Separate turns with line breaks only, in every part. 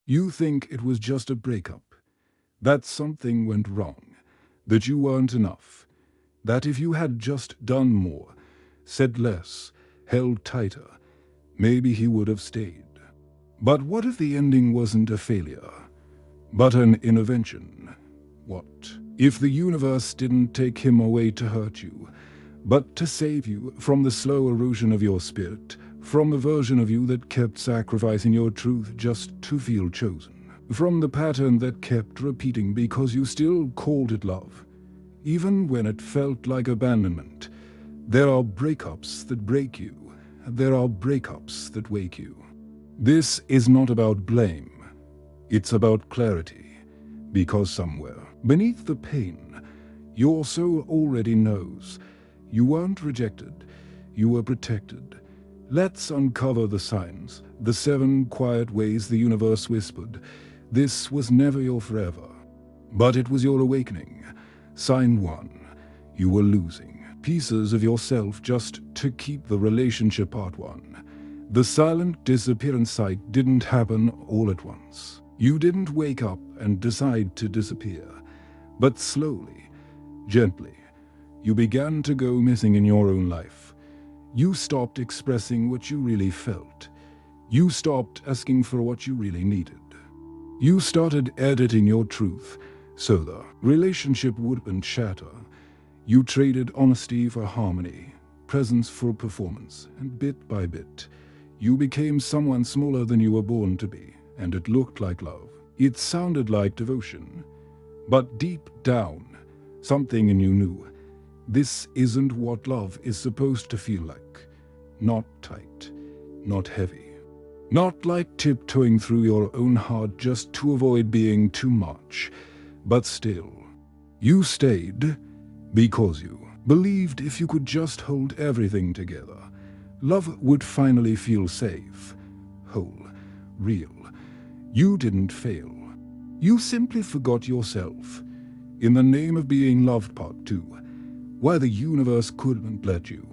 You think it was just a breakup, that something went wrong, that you weren't enough, that if you had just done more, said less, held tighter, maybe he would have stayed. But what if the ending wasn't a failure, but an intervention? What if the universe didn't take him away to hurt you, but to save you from the slow erosion of your spirit, from the version of you that kept sacrificing your truth just to feel chosen, from the pattern that kept repeating because you still called it love, even when it felt like abandonment? There are breakups that break you, there are breakups that wake you. This is not about blame, it's about clarity, because somewhere beneath the pain, your soul already knows you weren't rejected, you were protected. Let's uncover the signs, the 7 quiet ways the universe whispered, this was never your forever, but it was your awakening. Sign 1, you were losing pieces of yourself just to keep the relationship. Part 1, the silent disappearance sight didn't happen all at once. You didn't wake up and decide to disappear, but slowly, gently, you began to go missing in your own life. You stopped expressing what you really felt. You stopped asking for what you really needed. You started editing your truth so the relationship wouldn't shatter. You traded honesty for harmony, presence for performance, and bit by bit, you became someone smaller than you were born to be, and it looked like love. It sounded like devotion. But deep down, something in you knew, this isn't what love is supposed to feel like. Not tight, not heavy. Not like tiptoeing through your own heart just to avoid being too much. But still, you stayed because you believed if you could just hold everything together, love would finally feel safe, whole, real. You didn't fail. You simply forgot yourself. In the name of being loved. Part 2, why the universe couldn't let you.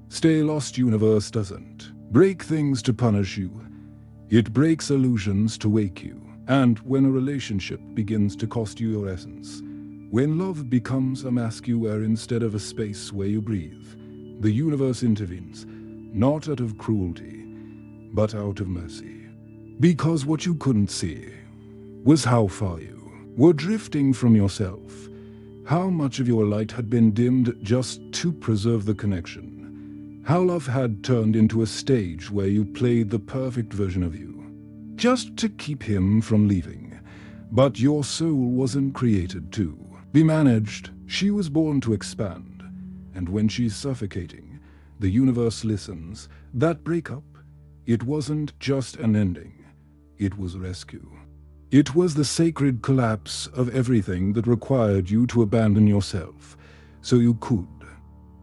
Stay lost. Universe doesn't break things to punish you. It breaks illusions to wake you. And when a relationship begins to cost you your essence, when love becomes a mask you wear instead of a space where you breathe, the universe intervenes, not out of cruelty, but out of mercy. Because what you couldn't see was how far you were drifting from yourself, how much of your light had been dimmed just to preserve the connection, how love had turned into a stage where you played the perfect version of you, just to keep him from leaving. But your soul wasn't created to be managed. She was born to expand. And when she's suffocating, the universe listens. That breakup, it wasn't just an ending. It was rescue. It was the sacred collapse of everything that required you to abandon yourself, so you could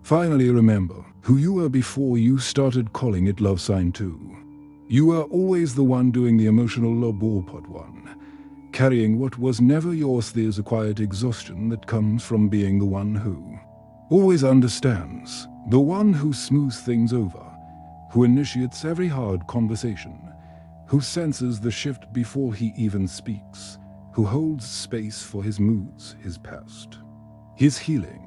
finally remember who you were before you started calling it love. Sign 2. You were always the one doing the emotional labor. Part 1, carrying what was never yours. There's a quiet exhaustion that comes from being the one who always understands, the one who smooths things over, who initiates every hard conversation, who senses the shift before he even speaks, who holds space for his moods, his past, his healing,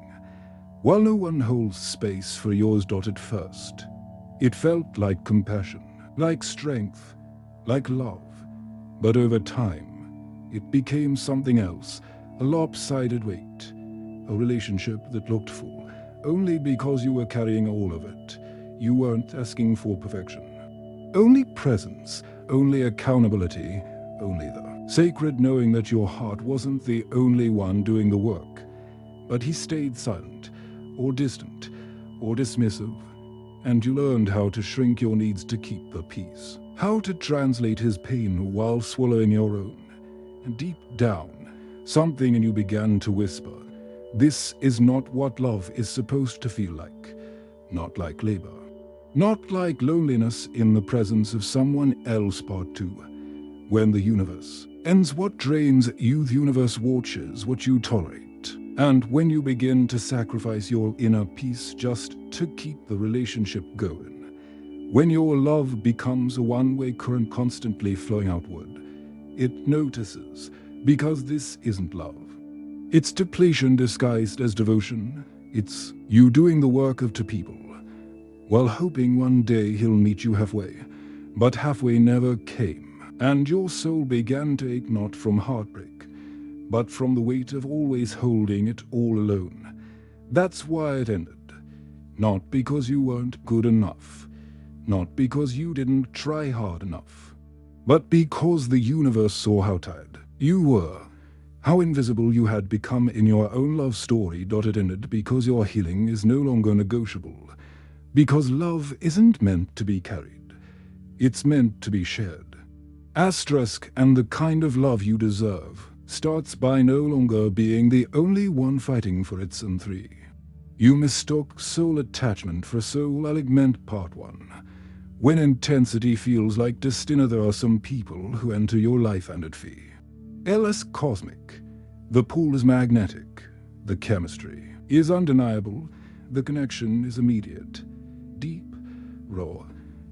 while no one holds space for yours. At first, it felt like compassion, like strength, like love, but over time, it became something else, a lopsided weight, a relationship that looked full, only because you were carrying all of it. You weren't asking for perfection, only presence, only accountability, only the sacred knowing that your heart wasn't the only one doing the work. But he stayed silent, or distant, or dismissive, and you learned how to shrink your needs to keep the peace, how to translate his pain while swallowing your own. And deep down, something in you began to whisper, this is not what love is supposed to feel like, not like labor. Not like loneliness in the presence of someone else. Part 2, when the universe ends what drains you, the universe watches what you tolerate. And when you begin to sacrifice your inner peace just to keep the relationship going, when your love becomes a one-way current constantly flowing outward, It notices, because this isn't love. It's depletion disguised as devotion. It's you doing the work of two people, while hoping one day he'll meet you halfway. But halfway never came, and your soul began to ache not from heartbreak, but from the weight of always holding it all alone. That's why it ended. Not because you weren't good enough, not because you didn't try hard enough, but because the universe saw how tired you were, how invisible you had become in your own love story. It ended because your healing is no longer negotiable, because love isn't meant to be carried, it's meant to be shared. Asterisk, and the kind of love you deserve starts by no longer being the only one fighting for its own three. You mistook soul attachment for soul alignment. Part 1. When intensity feels like destiny, there are some people who enter your life and it fee. LS cosmic. The pull is magnetic. The chemistry is undeniable. The connection is immediate, deep, raw,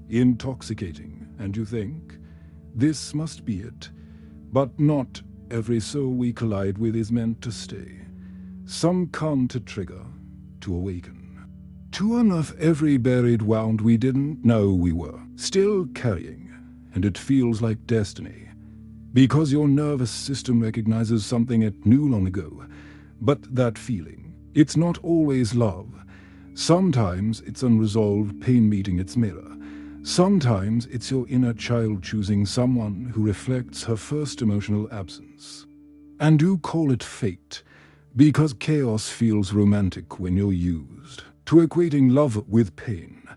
intoxicating, and you think, this must be it. But not every soul we collide with is meant to stay. Some come to trigger, to awaken, to unearth every buried wound we didn't know we were still carrying, and it feels like destiny, because your nervous system recognizes something it knew long ago. But that feeling, it's not always love. Sometimes it's unresolved pain meeting its mirror. Sometimes it's your inner child choosing someone who reflects her first emotional absence. And you call it fate, because chaos feels romantic when you're used to equating love with pain.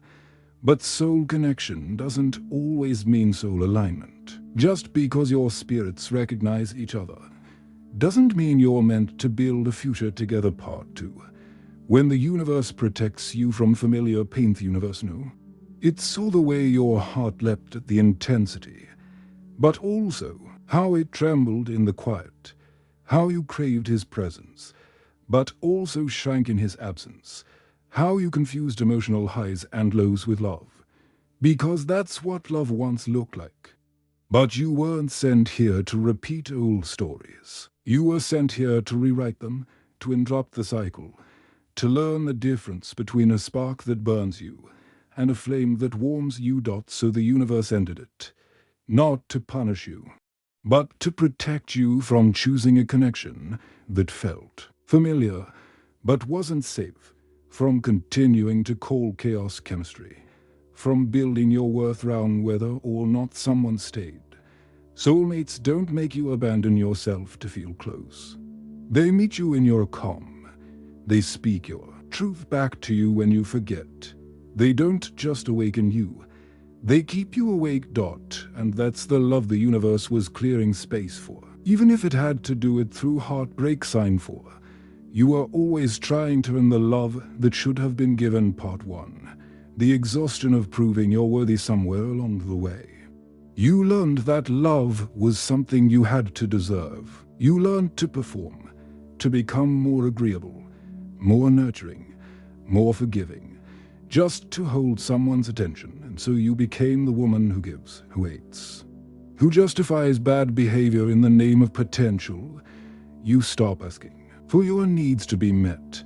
But soul connection doesn't always mean soul alignment. Just because your spirits recognize each other doesn't mean you're meant to build a future together. Part 2. When the universe protects you from familiar pain, the universe knew. It saw the way your heart leapt at the intensity, but also how it trembled in the quiet, how you craved his presence, but also shrank in his absence, how you confused emotional highs and lows with love, because that's what love once looked like. But you weren't sent here to repeat old stories. You were sent here to rewrite them, to interrupt the cycle, to learn the difference between a spark that burns you and a flame that warms you. So the universe ended it, not to punish you, but to protect you from choosing a connection that felt familiar but wasn't safe, from continuing to call chaos chemistry, from building your worth around whether or not someone stayed. Soulmates don't make you abandon yourself to feel close. They meet you in your calm. They speak your truth back to you when you forget. They don't just awaken you, they keep you awake. And that's the love the universe was clearing space for. Even if it had to do it through heartbreak. Sign 4. You are always trying to earn the love that should have been given. Part 1. The exhaustion of proving you're worthy somewhere along the way. You learned that love was something you had to deserve. You learned to perform, to become more agreeable, more nurturing, more forgiving, just to hold someone's attention. And so you became the woman who gives, who hates, who justifies bad behavior in the name of potential. You stop asking for your needs to be met,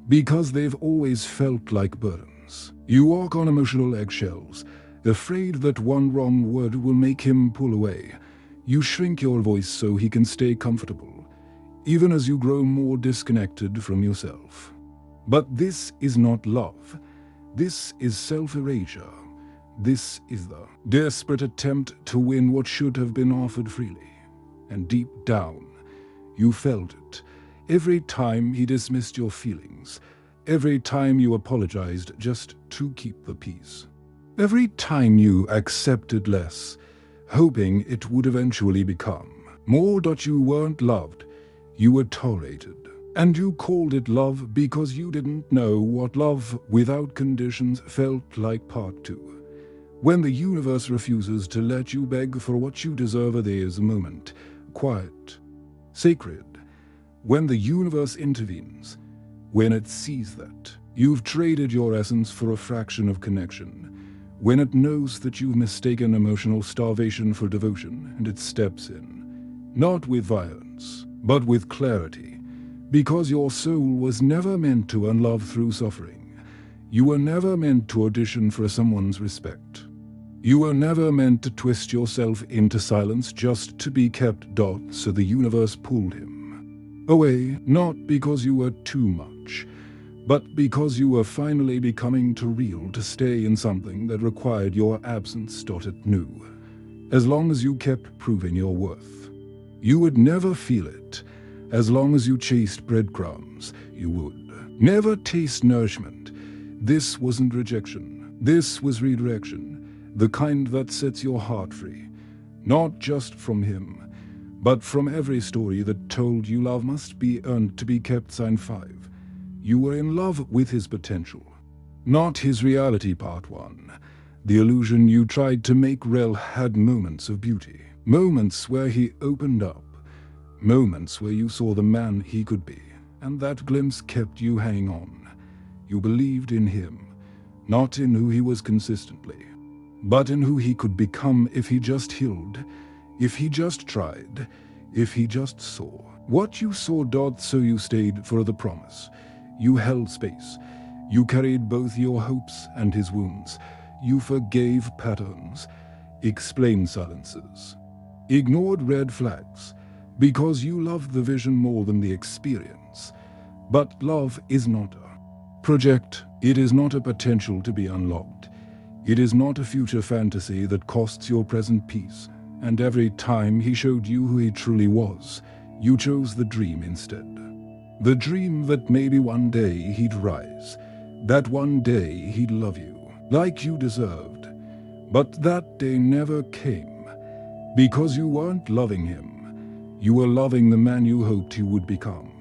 because they've always felt like burdens. You walk on emotional eggshells, afraid that one wrong word will make him pull away. You shrink your voice so he can stay comfortable, even as you grow more disconnected from yourself. But this is not love. This is self-erasure. This is the desperate attempt to win what should have been offered freely. And deep down, you felt it. Every time he dismissed your feelings, every time you apologized just to keep the peace, every time you accepted less, hoping it would eventually become more. You weren't loved, you were tolerated. And you called it love because you didn't know what love without conditions felt like. Part 2. When the universe refuses to let you beg for what you deserve, there is a moment, quiet, sacred, when the universe intervenes, when it sees that you've traded your essence for a fraction of connection, when it knows that you've mistaken emotional starvation for devotion, and it steps in. not with violence, but with clarity, because your soul was never meant to unlove through suffering. You were never meant to audition for someone's respect. You were never meant to twist yourself into silence just to be kept. So the universe pulled him away, not because you were too much, but because you were finally becoming too real to stay in something that required your absence. It knew, as long as you kept proving your worth, you would never feel it. As long as you chased breadcrumbs, you would never taste nourishment. This wasn't rejection. This was redirection, the kind that sets your heart free, not just from him, but from every story that told you love must be earned to be kept. Sign 5. You were in love with his potential, not his reality. Part 1. The illusion you tried to make real had moments of beauty, moments where he opened up, moments where you saw the man he could be, and that glimpse kept you hanging on. You believed in him, not in who he was consistently, but in who he could become if he just healed, if he just tried, if he just saw what you saw. So you stayed for the promise. You held space. You carried both your hopes and his wounds. You forgave patterns, explained silences, ignored red flags, because you loved the vision more than the experience. But love is not a project. It is not a potential to be unlocked. It is not a future fantasy that costs your present peace. And every time he showed you who he truly was, you chose the dream instead. The dream that maybe one day he'd rise, that one day he'd love you like you deserved. But that day never came, because you weren't loving him. You were loving the man you hoped he would become.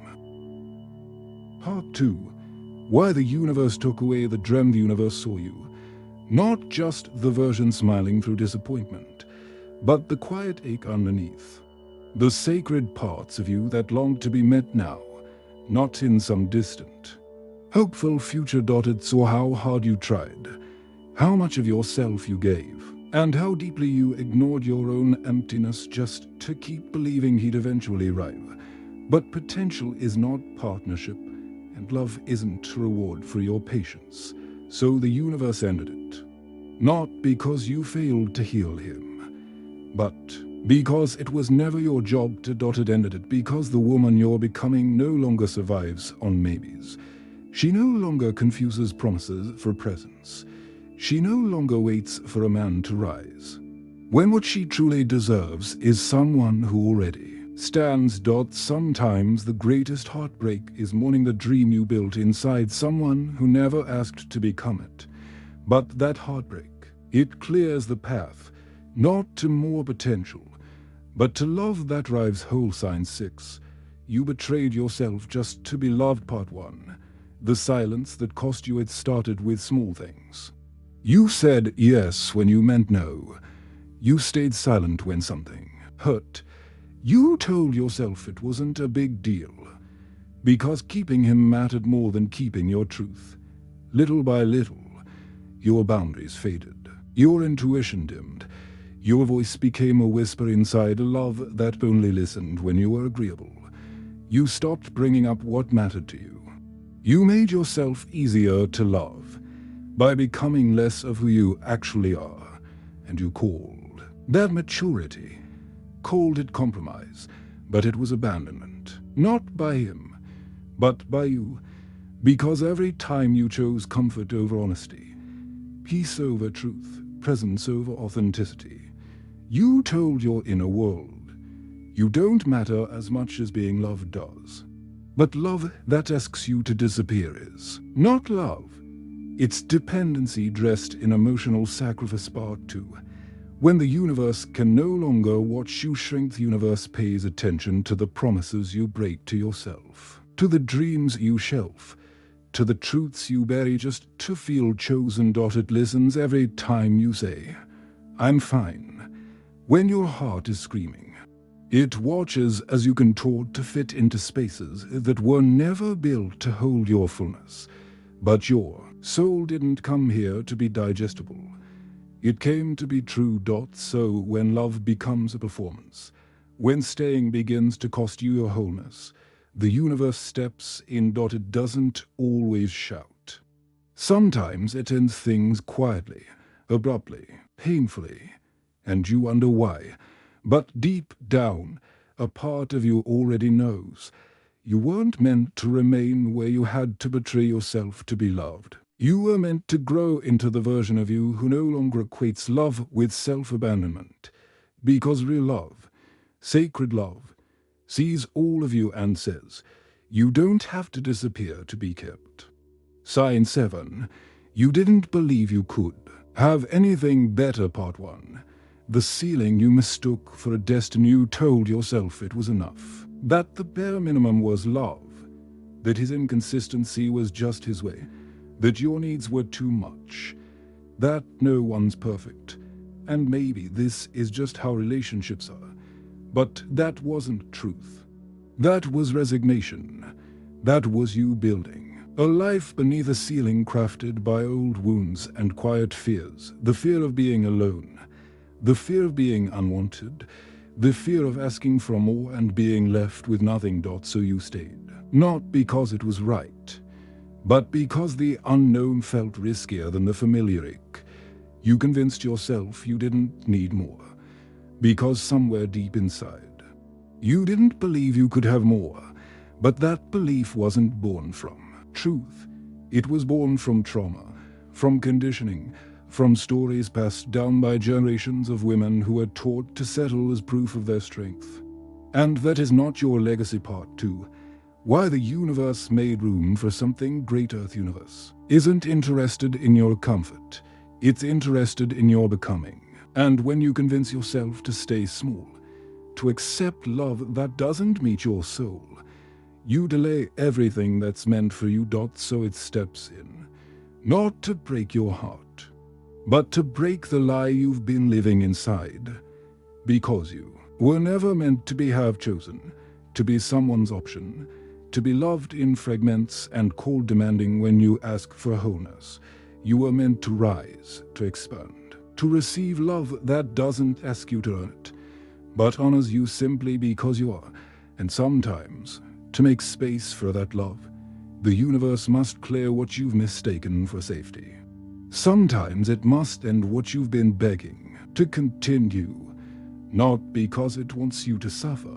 Part 2. Why the universe took away the dream. The universe saw you, not just the version smiling through disappointment, but the quiet ache underneath. The sacred parts of you that longed to be met now, not in some distant, hopeful future. It saw how hard you tried, how much of yourself you gave, and how deeply you ignored your own emptiness just to keep believing he'd eventually arrive. But potential is not partnership, and love isn't reward for your patience. So the universe ended it, not because you failed to heal him, but because it was never your job to. It ended it because the woman you're becoming no longer survives on maybes. She no longer confuses promises for presents. She no longer waits for a man to rise, when what she truly deserves is someone who already stands. Sometimes the greatest heartbreak is mourning the dream you built inside someone who never asked to become it. But that heartbreak, it clears the path, not to more potential, but to love that drives whole. Sign 6. You betrayed yourself just to be loved. Part 1. The silence that cost you. It started with small things. You said yes when you meant no. You stayed silent when something hurt. You told yourself it wasn't a big deal, because keeping him mattered more than keeping your truth. Little by little, your boundaries faded. Your intuition dimmed. Your voice became a whisper inside a love that only listened when you were agreeable. You stopped bringing up what mattered to you. You made yourself easier to love by becoming less of who you actually are, and you called that maturity, called it compromise, but it was abandonment, not by him, but by you, because every time you chose comfort over honesty, peace over truth, presence over authenticity, you told your inner world, you don't matter as much as being loved does. But love that asks you to disappear is not love. It's dependency dressed in emotional sacrifice. Part 2. When the universe can no longer watch you shrink, the universe pays attention to the promises you break to yourself, to the dreams you shelf, to the truths you bury just to feel chosen. It listens every time you say, "I'm fine," when your heart is screaming. It watches as you contort to fit into spaces that were never built to hold your fullness. But your soul didn't come here to be digestible. It came to be true. So when love becomes a performance, When staying begins to cost you your wholeness, the universe steps in. It doesn't always shout. Sometimes it ends things quietly, abruptly, painfully, and you wonder why. But deep down, a part of you already knows. You weren't meant to remain where you had to betray yourself to be loved. You were meant to grow into the version of you who no longer equates love with self-abandonment. Because real love, sacred love, sees all of you and says, you don't have to disappear to be kept. Sign 7. You didn't believe you could have anything better. Part 1. The ceiling you mistook for a destiny. You told yourself it was enough. That the bare minimum was love. That his inconsistency was just his way. That your needs were too much. That no one's perfect. And maybe this is just how relationships are. But that wasn't truth. That was resignation. That was you building a life beneath a ceiling crafted by old wounds and quiet fears. The fear of being alone. The fear of being unwanted. The fear of asking for more and being left with nothing. So you stayed. Not because it was right, but because the unknown felt riskier than the familiar. You convinced yourself you didn't need more. Because somewhere deep inside, you didn't believe you could have more. But that belief wasn't born from truth. It was born from trauma, from conditioning, from stories passed down by generations of women who were taught to settle as proof of their strength. And that is not your legacy. Part 2. Why the universe made room for something greater. The universe isn't interested in your comfort. It's interested in your becoming. And when you convince yourself to stay small, to accept love that doesn't meet your soul, you delay everything that's meant for you. So it steps in, not to break your heart, but to break the lie you've been living inside. Because you were never meant to be chosen, to be someone's option, to be loved in fragments and called demanding when you ask for wholeness. You were meant to rise, to expand, to receive love that doesn't ask you to earn it, but honors you simply because you are. And sometimes, to make space for that love, the universe must clear what you've mistaken for safety. Sometimes it must end what you've been begging to continue, not because it wants you to suffer,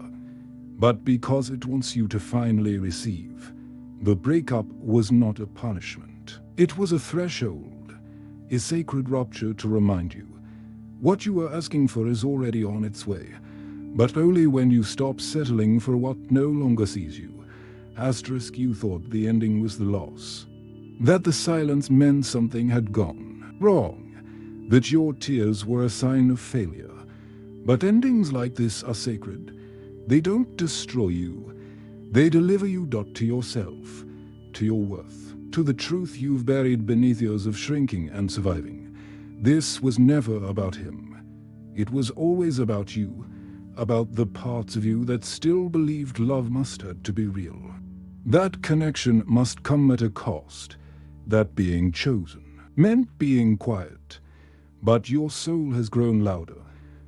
but because it wants you to finally receive. The breakup was not a punishment. It was a threshold, a sacred rupture to remind you what you were asking for is already on its way, but only when you stop settling for what no longer sees you. Asterisk, you thought the ending was the loss, that the silence meant something had gone wrong, that your tears were a sign of failure. But endings like this are sacred. They don't destroy you. They deliver you. To yourself, to your worth, to the truth you've buried beneath years of shrinking and surviving. This was never about him. It was always about you, about the parts of you that still believed love must have to be real. That connection must come at a cost. That being chosen meant being quiet. But your soul has grown louder,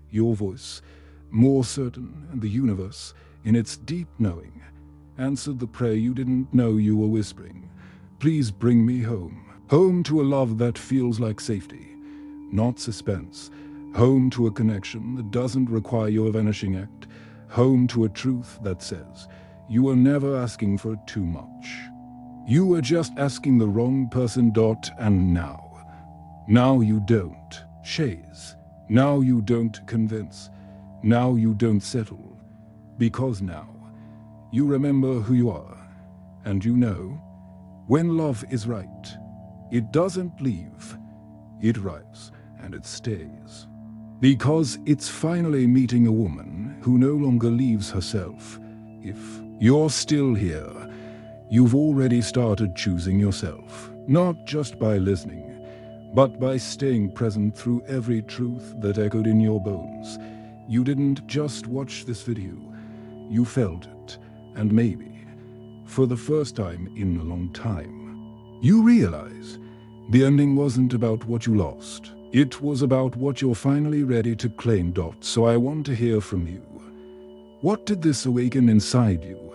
your voice more certain, and the universe, in its deep knowing, answered the prayer you didn't know you were whispering. Please bring me home. Home to a love that feels like safety, not suspense. Home to a connection that doesn't require your vanishing act. Home to a truth that says, you were never asking for too much. You were just asking the wrong person. And now you don't chase. Now you don't convince. Now you don't settle. Because now you remember who you are. And you know, when love is right, it doesn't leave. It arrives and it stays. Because it's finally meeting a woman who no longer leaves herself. If you're still here, you've already started choosing yourself, not just by listening, but by staying present through every truth that echoed in your bones. You didn't just watch this video, you felt it, and maybe, for the first time in a long time, you realize the ending wasn't about what you lost. It was about what you're finally ready to claim. So I want to hear from you. What did this awaken inside you?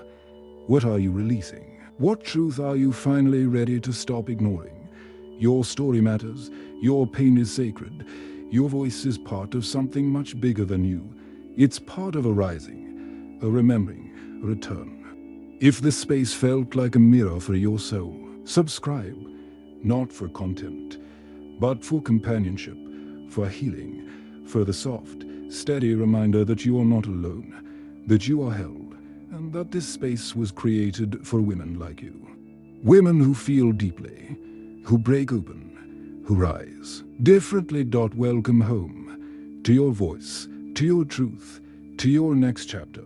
What are you releasing? What truth are you finally ready to stop ignoring? Your story matters. Your pain is sacred. Your voice is part of something much bigger than you. It's part of a rising, a remembering, a return. If this space felt like a mirror for your soul, subscribe, not for content, but for companionship, for healing, for the soft, steady reminder that you are not alone, that you are held, and that this space was created for women like you. Women who feel deeply, who break open, who rise differently. Welcome home, to your voice, to your truth, to your next chapter.